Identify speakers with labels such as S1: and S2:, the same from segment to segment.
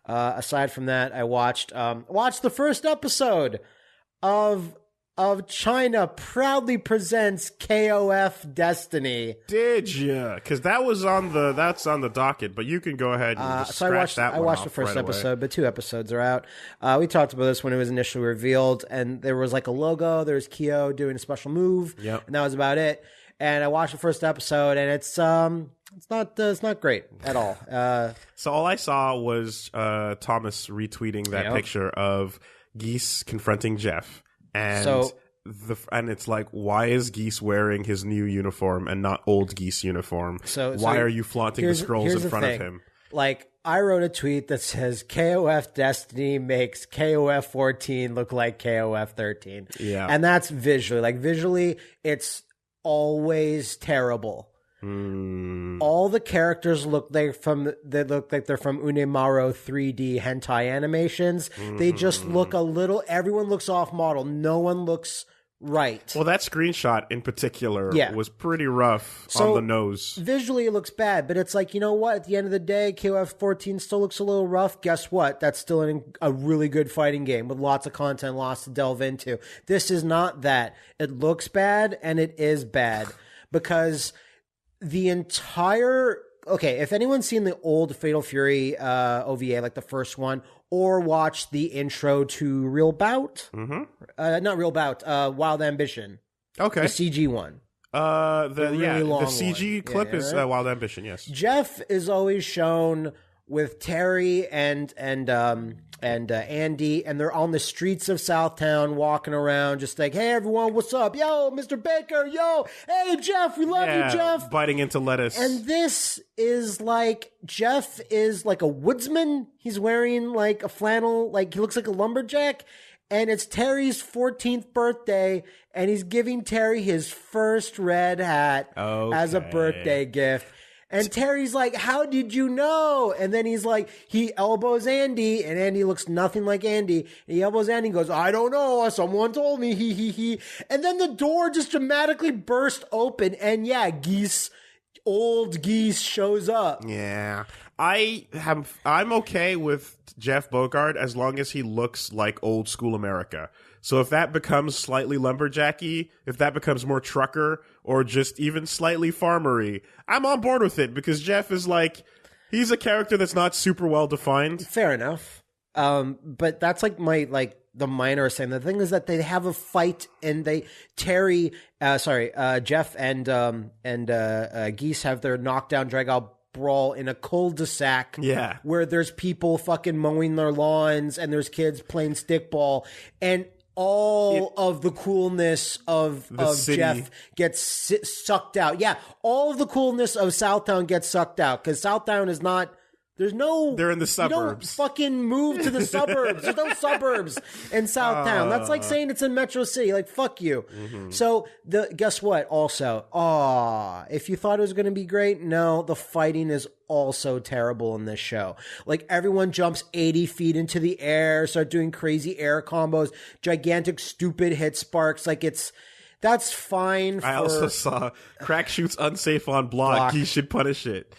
S1: Aside from that, I watched the first episode of China Proudly Presents KOF Destiny.
S2: Did you? Because that's on the docket, but you can go ahead and just scratch that one.
S1: I watched the first episode, but 2 episodes are out. We talked about this when it was initially revealed, and there was like a logo. There was Kyo doing a special move, and that was about it. And I watched the first episode, and it's not great at all.
S2: So all I saw was Thomas retweeting that picture of Geese confronting Jeff. And it's like, why is Geese wearing his new uniform and not old Geese uniform? Why are you flaunting the scrolls in front of him?
S1: Like, I wrote a tweet that says KOF Destiny makes KOF 14 look like KOF 13.
S2: Yeah.
S1: And that's visually, it's always terrible. All the characters look like they're from Unemaro 3D hentai animations. They just look everyone looks off model. No one looks right.
S2: Well, that screenshot in particular was pretty rough on the nose.
S1: Visually it looks bad, but it's like, you know what? At the end of the day, KOF 14 still looks a little rough. Guess what? That's still a really good fighting game with lots of content, lots to delve into. This is not that. It looks bad, and it is bad because the entire... Okay, if anyone's seen the old Fatal Fury OVA, like the first one, or watched the intro to Real Bout, not Real Bout, Wild Ambition, the CG one,
S2: the CG clip is Wild Ambition. Yes,
S1: Jeff is always shown with Terry and Andy, and they're on the streets of Southtown walking around just like, hey, everyone, what's up? Yo, Mr. Baker, yo, hey, Jeff, we love you, Jeff.
S2: Biting into lettuce.
S1: And this is like, Jeff is like a woodsman. He's wearing like a flannel, like he looks like a lumberjack. And it's Terry's 14th birthday, and he's giving Terry his first red hat as a birthday gift. And Terry's like, how did you know? And then he's like, he elbows Andy, and Andy looks nothing like Andy. And he elbows Andy and goes, I don't know. Someone told me. He. And then the door just dramatically burst open. And yeah, old Geese shows up.
S2: Yeah. I'm okay with Jeff Bogart as long as he looks like old school America. So if that becomes slightly lumberjacky, if that becomes more trucker, or just even slightly farmery, I'm on board with it because Jeff is like, he's a character that's not super well defined.
S1: Fair enough. But that's like the minor saying. The thing is that they have a fight, and Jeff and Geese have their knockdown, drag out brawl in a cul-de-sac where there's people fucking mowing their lawns and there's kids playing stickball, and all of the coolness of Jeff gets sucked out. Yeah, all of the coolness of Southtown gets sucked out because Southtown is not...
S2: They're in the suburbs.
S1: You don't fucking move to the suburbs. There's no suburbs in Southtown. That's like saying it's in Metro City. Like, fuck you. So, guess what? Also, if you thought it was going to be great, no, the fighting is also terrible in this show. Like, everyone jumps 80 feet into the air, start doing crazy air combos, gigantic, stupid hit sparks. Like, that's fine.
S2: I also saw crack shoots unsafe on block. He should punish it.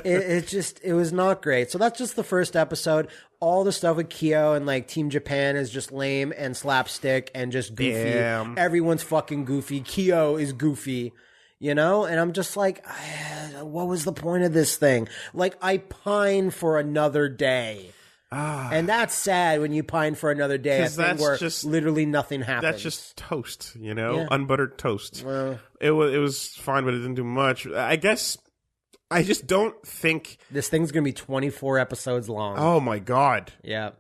S1: It was not great. So that's just the first episode. All the stuff with Kyo and like Team Japan is just lame and slapstick and just goofy.
S2: Damn.
S1: Everyone's fucking goofy. Kyo is goofy, you know? And I'm just like, what was the point of this thing? Like, I pine for another day. And that's sad when you pine for another day. A thing where literally nothing happens.
S2: That's just toast, you know? Yeah. Unbuttered toast. Well, it was fine, but it didn't do much. I guess I just don't think...
S1: This thing's going to be 24 episodes long.
S2: Oh, my God.
S1: Yeah.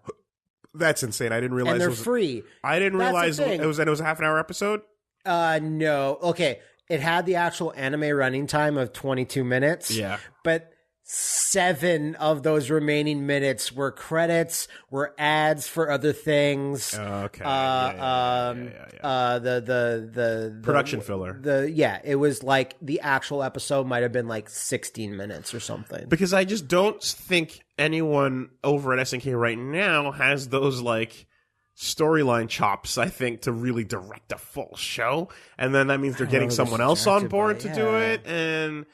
S2: That's insane. I didn't realize...
S1: And they're free.
S2: I didn't realize it was a half-an-hour episode?
S1: No. Okay. It had the actual anime running time of 22 minutes.
S2: Yeah.
S1: But 7 of those remaining minutes were credits, were ads for other things.
S2: Okay.
S1: The
S2: production filler.
S1: It was like the actual episode might have been like 16 minutes or something.
S2: Because I just don't think anyone over at SNK right now has those like storyline chops, I think, to really direct a full show. And then that means they're getting someone else on board to do it. And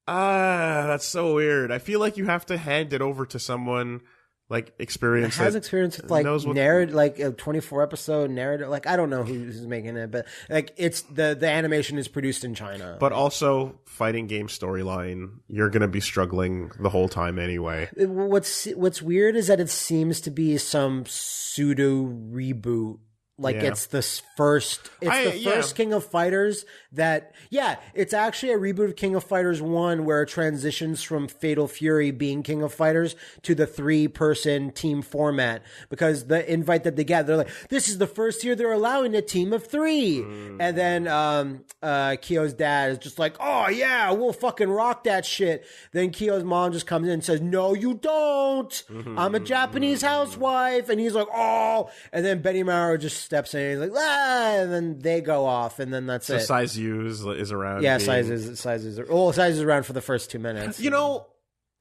S2: that's so weird. I feel like you have to hand it over to someone like experience.
S1: Has experience with like
S2: knows what-
S1: narrative, like a 24 episode narrative. Like I don't know who's making it, but like it's the animation is produced in China.
S2: But also, fighting game storyline, you're going to be struggling the whole time anyway.
S1: What's weird is that it seems to be some pseudo reboot. Like
S2: Yeah.
S1: it's the first King of Fighters it's actually a reboot of King of Fighters 1 where it transitions from Fatal Fury being King of Fighters to the 3-person team format, because the invite that they get, they're like, this is the first year they're allowing a team of 3. And then Kyo's dad is just like, oh yeah, we'll fucking rock that shit. Then Kyo's mom just comes in and says, no you don't, I'm a Japanese housewife. And he's like, oh, and then Benny Maru just steps in and he's like, and then they go off, and then that's it.
S2: So Size U is around.
S1: Yeah, Size is around for the first 2 minutes.
S2: You know,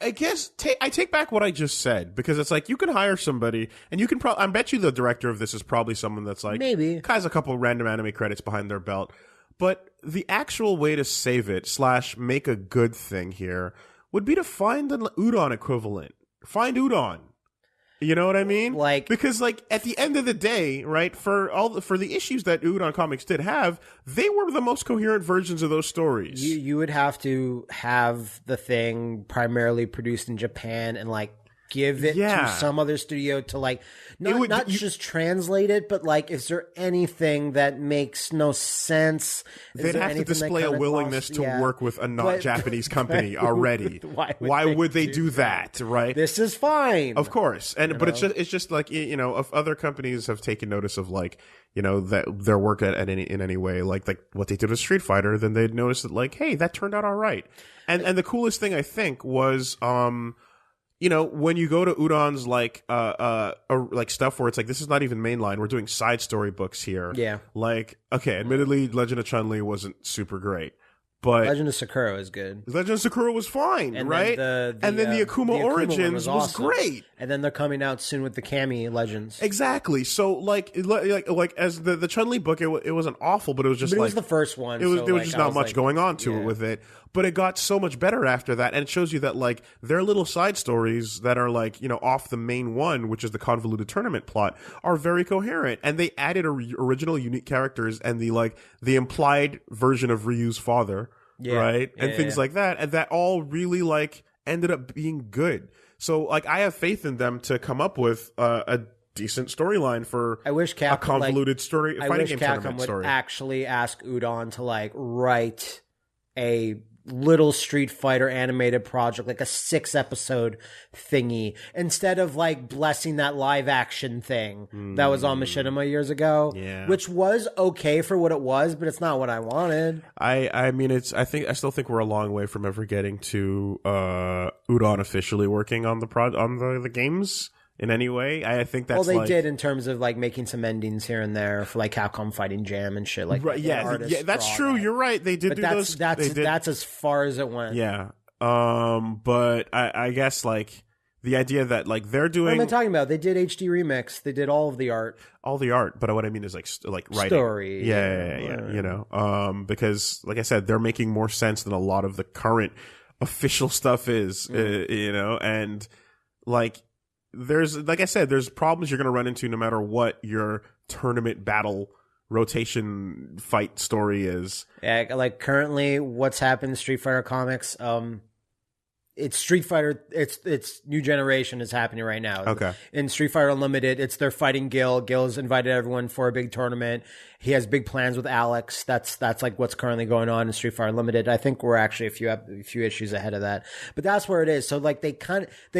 S2: I guess I take back what I just said, because it's like you can hire somebody, and you can probably. I bet you the director of this is probably someone that's like
S1: maybe
S2: has a couple random anime credits behind their belt. But the actual way to save it / make a good thing here would be to find an Udon equivalent. Find Udon. You know what I mean?
S1: Like,
S2: because like at the end of the day, right, for the issues that Udon comics did have, they were the most coherent versions of those stories.
S1: you would have to have the thing primarily produced in Japan and like give it to some other studio to like not just translate it, but like, is there anything that makes no sense?
S2: They'd have to display a willingness to work with a non-Japanese company already. Why would they do that? Right?
S1: This is fine,
S2: of course, but it's just like, you know, if other companies have taken notice of like, you know, that their work in any way, like what they did with Street Fighter, then they'd notice that like, hey, that turned out all right. And the coolest thing I think was you know, when you go to Udon's like stuff where it's like, this is not even mainline, we're doing side story books here.
S1: Yeah.
S2: Like, okay, admittedly, Legend of Chun-Li wasn't super great, but
S1: Legend of Sakura is good.
S2: Legend of Sakura was fine,
S1: and
S2: right?
S1: Then
S2: and then the Akuma Origins was
S1: awesome.
S2: great.
S1: And then they're coming out soon with the Kami Legends.
S2: Exactly. So like as the Chun-Li book, it wasn't awful, but it was just
S1: it was the first one.
S2: There was just not much going on to it with it. But it got so much better after that, and it shows you that like their little side stories that are like, you know, off the main one, which is the convoluted tournament plot, are very coherent, and they added original unique characters and the implied version of Ryu's father, right, and things like that, and that all really like ended up being good. So like I have faith in them to come up with a decent storyline for a convoluted story.
S1: I wish Capcom would actually ask Udon to like write a little Street Fighter animated project, like a 6-episode thingy, instead of like blessing that live action thing that was on Machinima years ago, which was okay for what it was, but it's not what I wanted.
S2: I mean, I still think we're a long way from ever getting to Udon officially working on the games in any way. I think that's
S1: they did in terms of like making some endings here and there for like Capcom Fighting Jam and shit like that.
S2: Yeah, that's true. You're right. They did those.
S1: That's as far as it went.
S2: Yeah. But I guess like the idea that like they're doing.
S1: What am I talking about? They did HD Remix. They did all of the art. But what I mean is like writing. Story.
S2: Yeah. You know, because like I said, they're making more sense than a lot of the current official stuff is. You know, and like. Like I said, there's problems you're going to run into no matter what your tournament battle rotation fight story is.
S1: Yeah, like currently what's happened in Street Fighter comics, it's Street Fighter, it's new generation is happening right now.
S2: Okay.
S1: In Street Fighter Unlimited, it's they're fighting Gil. Gil's invited everyone for a big tournament. He has big plans with Alex. That's like what's currently going on in Street Fighter Unlimited. I think we're actually a few issues ahead of that. But that's where it is. So like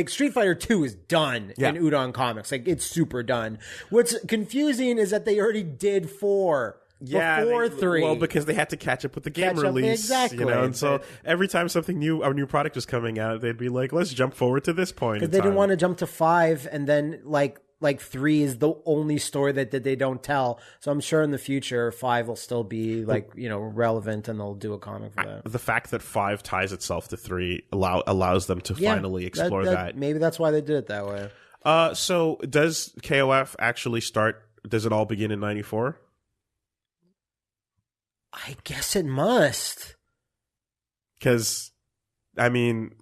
S1: Street Fighter 2 is done in Udon comics. Like it's super done. What's confusing is that they already did 4. Before 3.
S2: Well, because they had to catch up with the game release.
S1: Exactly.
S2: You know, and so every time a new product was coming out, they'd be like, let's jump forward to this point.
S1: Because they didn't want to jump to 5 and then like 3 is the only story that they don't tell. So I'm sure in the future 5 will still be like, you know, relevant and they'll do a comic for that.
S2: The fact that 5 ties itself to 3 allows them to finally explore that.
S1: Maybe that's why they did it that way.
S2: So does KOF actually start, does it all begin in 94?
S1: I guess it must.
S2: Because, I mean,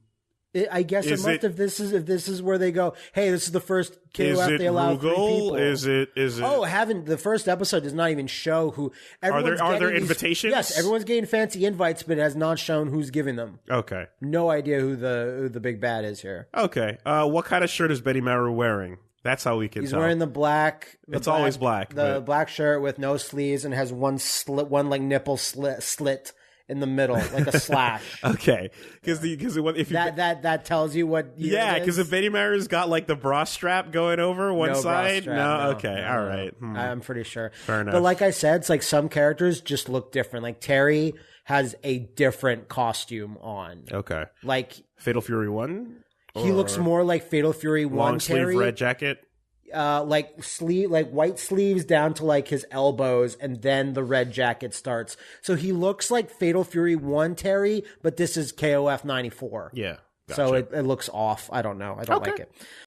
S1: I guess it must. If this is where they go, hey, this is the first KOF they allow 3 people.
S2: Is it?
S1: Oh, the first episode does not even show who.
S2: Are there invitations?
S1: Yes, everyone's getting fancy invites, but it has not shown who's giving them.
S2: Okay.
S1: No idea who the big bad is here.
S2: Okay. What kind of shirt is Betty Maru wearing? That's how we can tell.
S1: He's wearing the black.
S2: It's always black.
S1: Black shirt with no sleeves and has one like nipple slit in the middle, like a slash.
S2: Okay, because if you
S1: that tells you what.
S2: Because if Betty Maru's got like the bra strap going over one side, okay, all right.
S1: I'm pretty sure.
S2: Fair enough.
S1: But like I said, it's like some characters just look different. Like Terry has a different costume on.
S2: Okay,
S1: like
S2: Fatal Fury 1.
S1: He looks more like Fatal Fury 1.
S2: Long sleeve
S1: Terry.
S2: red jacket.
S1: Like white sleeves down to like his elbows, and then the red jacket starts. So he looks like Fatal Fury 1 Terry, but this is KOF 94.
S2: Yeah. Gotcha.
S1: So it looks off. I don't know. I don't like it.